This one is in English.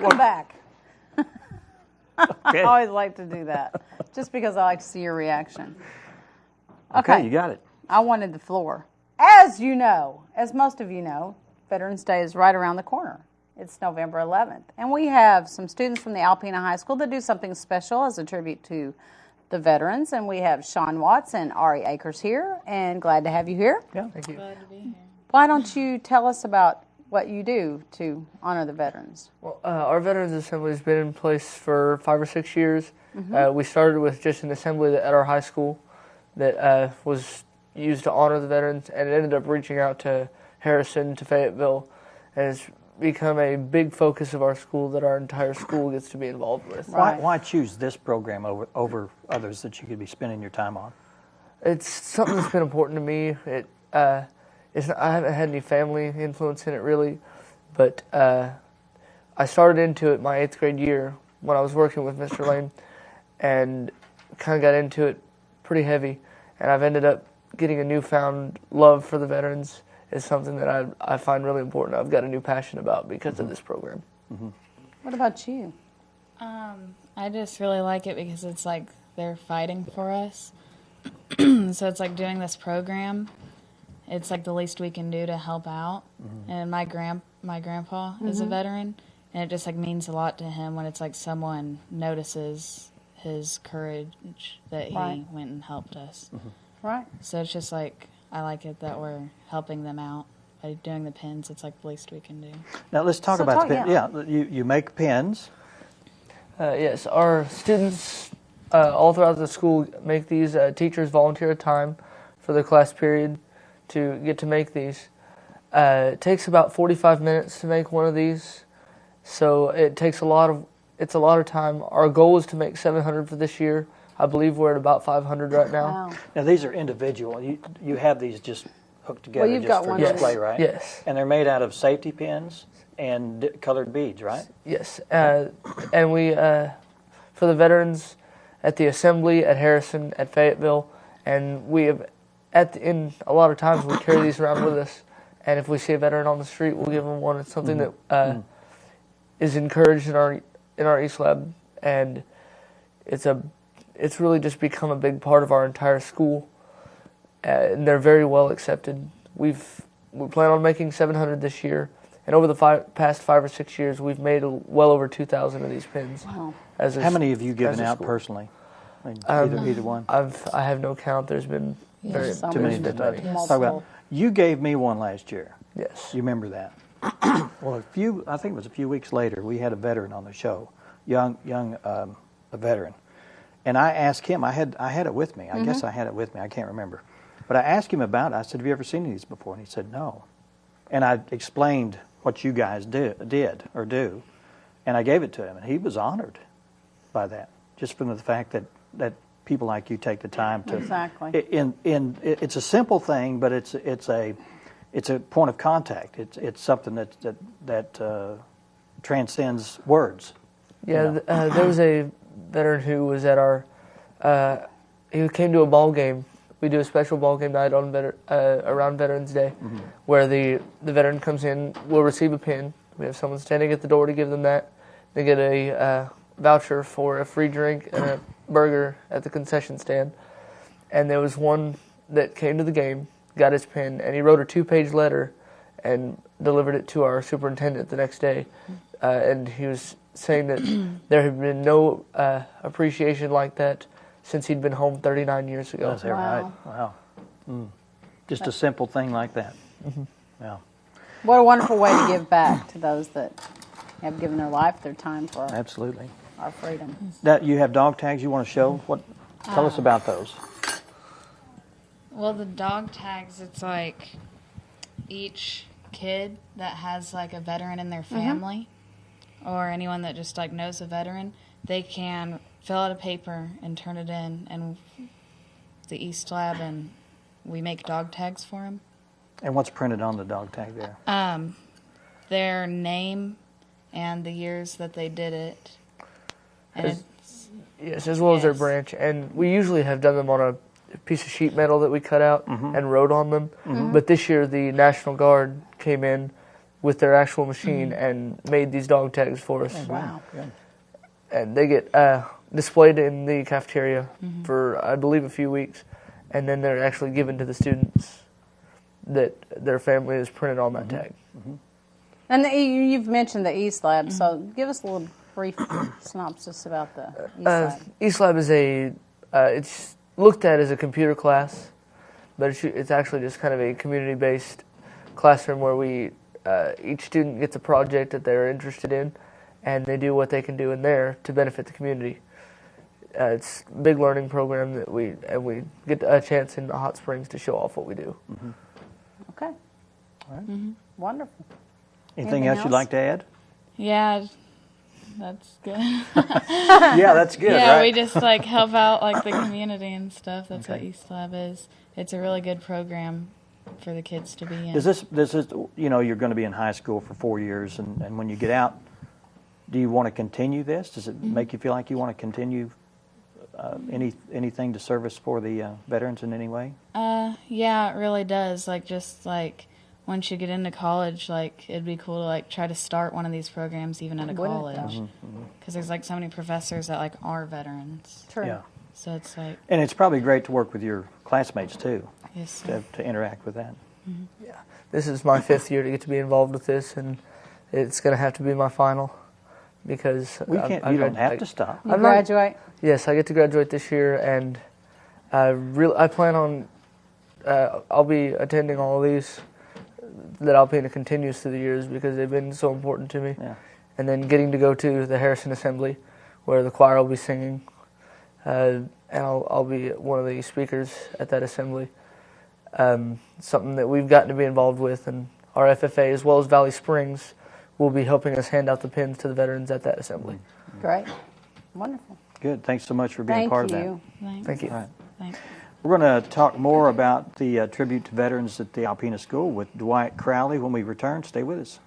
Welcome back. Okay. I always like to do that, just because I like to see your reaction. Okay, you got it. I wanted the floor. As you know, as most of you know, Veterans Day is right around the corner. It's November 11th. And we have some students from the Alpena High School that do something special as a tribute to the veterans. And we have Sean Watts and Ari Akers here. And glad to have you here. Yeah, thank you. Glad to be here. Why don't you tell us about what you do to honor the veterans? Well, our Veterans Assembly has been in place for 5 or 6 years. We started with just an assembly at our high school that was used to honor the veterans, and it ended up reaching out to Harrison, to Fayetteville, and it's become a big focus of our school that our entire school gets to be involved with. Right. Why choose this program over others that you could be spending your time on? It's something that's been important to me. I haven't had any family influence in it really, but I started into it my 8th grade year when I was working with Mr. Lane, and kind of got into it pretty heavy, and I've ended up getting a newfound love for the veterans. Is something that I find really important. I've got a new passion about because of this program. What about you? I just really like it because it's like they're fighting for us. So it's like doing this program. It's like the least we can do to help out. And my grandpa is a veteran, and it just like means a lot to him when it's like someone notices his courage that he went and helped us. Right. So it's just like I like it that we're helping them out by doing the pins. It's like the least we can do. Now let's talk about the pins. Yeah, you make pins. Yes, our students all throughout the school make these. Teachers volunteer a time for the class period to get to make these. It takes about 45 minutes to make one of these, so it takes a lot of time. Our goal is to make 700 for this year. I believe we're at about 500 right now. Wow. Now these are individual. You have these just hooked together you've just got for one display, right? Yes. And they're made out of safety pins and colored beads, right? Yes, and we, for the veterans at the assembly, at Harrison, at Fayetteville, and we have, in a lot of times we carry these around with us, and if we see a veteran on the street, we'll give them one. It's something that is encouraged in our East Lab, and it's really just become a big part of our entire school, and they're very well accepted. We plan on making 700 this year, and over the past 5 or 6 years, we've made well over 2,000 of these pins. Wow. How many have you given out personally? I mean, either one. I have no count. There's been too many. Multiple. Talk about. You gave me one last year. Yes. You remember that? Well, I think it was a few weeks later, we had a veteran on the show, a veteran, and I asked him. I had it with me. I guess I had it with me. I can't remember, but I asked him about it. I said, "Have you ever seen these before?" And he said, "No." And I explained what you guys did or do, and I gave it to him, and he was honored by that, just from the fact that people like you take the time to. Exactly. It's a simple thing, but it's a point of contact. It's something that transcends words. Yeah, there was a veteran who was at our. He came to a ball game. We do a special ball game night on around Veterans Day, where the veteran comes in, will receive a pin. We have someone standing at the door to give them that. They get a voucher for a free drink and a burger at the concession stand. And there was one that came to the game, got his pin, and he wrote a 2-page letter and delivered it to our superintendent the next day. And he was saying that there had been no appreciation like that since he'd been home 39 years ago. That's right. Wow. Just a simple thing like that. Yeah. What a wonderful way to give back to those that have given their life, their time for Absolutely. our freedom. That you have dog tags you want to show? Tell us about those. Well, the dog tags, it's like each kid that has like a veteran in their family or anyone that just like knows a veteran, they can fill out a paper and turn it in, and the East Lab, and we make dog tags for them. And what's printed on the dog tag there? Their name and the years that they did it. And Yes, as well as their branch. And we usually have done them on a piece of sheet metal that we cut out and wrote on them. But this year the National Guard came in with their actual machine and made these dog tags for us. Wow. Good. And they get displayed in the cafeteria for, I believe, a few weeks, and then they're actually given to the students that their family has printed on that tag. And you've mentioned the East Lab, so give us a little brief synopsis about the East Lab. East Lab is it's looked at as a computer class, but it's actually just kind of a community-based classroom where each student gets a project that they're interested in, and they do what they can do in there to benefit the community. It's a big learning program that we get a chance in the Hot Springs to show off what we do. Okay. All right. Wonderful. Anything else you'd like to add? Yeah, that's good. Yeah, that's good. Yeah, right? we just like help out like the community and stuff. That's what East Lab is. It's a really good program for the kids to be in. Does this, you're going to be in high school for 4 years, and when you get out, do you want to continue this? Does it make you feel like you want to continue anything to service for the veterans in any way? Yeah, it really does. Like, just like once you get into college, like it'd be cool to like try to start one of these programs even at a college, because there's like so many professors that like are veterans. True. Yeah. So it's like, And it's probably great to work with your classmates too, yes, to interact with that. Yeah, this is my 5th year to get to be involved with this, and it's going to have to be my final because You don't have to stop. You graduate? Yes, I get to graduate this year, and I plan on I'll be attending all of these that Alpena continues through the years because they've been so important to me. Yeah. And then getting to go to the Harrison Assembly where the choir will be singing, and I'll be one of the speakers at that assembly. Something that we've gotten to be involved with, and our FFA as well as Valley Springs will be helping us hand out the pins to the veterans at that assembly. Great. Wonderful. Good. Thanks so much for being Thank part you. of thanks. Thank you. that. All right. Thanks. We're going to talk more about the tribute to veterans at the Alpena School with Dwight Crowley when we return. Stay with us.